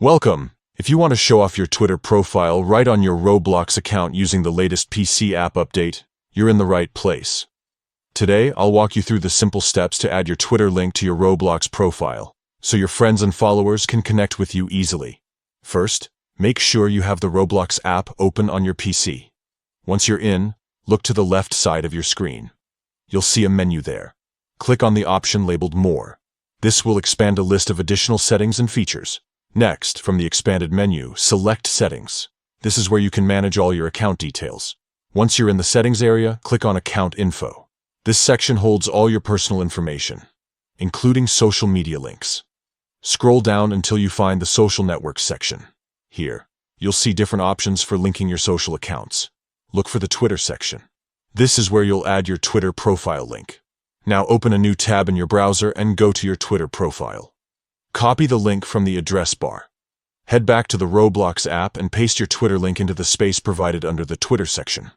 Welcome! If you want to show off your Twitter profile right on your Roblox account using the latest PC app update, you're in the right place. Today, I'll walk you through the simple steps to add your Twitter link to your Roblox profile, so your friends and followers can connect with you easily. First, make sure you have the Roblox app open on your PC. Once you're in, look to the left side of your screen. You'll see a menu there. Click on the option labeled More. This will expand a list of additional settings and features. Next, from the expanded menu, select Settings. This is where you can manage all your account details. Once you're in the Settings area, click on Account Info. This section holds all your personal information, including social media links. Scroll down until you find the Social Networks section. Here, you'll see different options for linking your social accounts. Look for the Twitter section. This is where you'll add your Twitter profile link. Now open a new tab in your browser and go to your Twitter profile. Copy the link from the address bar. Head back to the Roblox app and paste your Twitter link into the space provided under the Twitter section.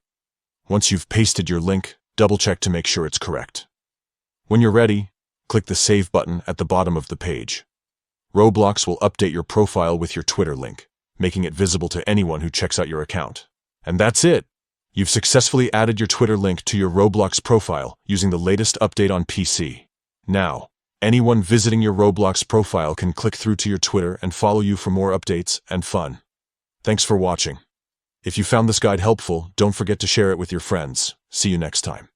Once you've pasted your link, double-check to make sure it's correct. When you're ready, click the Save button at the bottom of the page. Roblox will update your profile with your Twitter link, making it visible to anyone who checks out your account. And that's it! You've successfully added your Twitter link to your Roblox profile using the latest update on PC. Now, anyone visiting your Roblox profile can click through to your Twitter and follow you for more updates and fun. Thanks for watching. If you found this guide helpful, don't forget to share it with your friends. See you next time.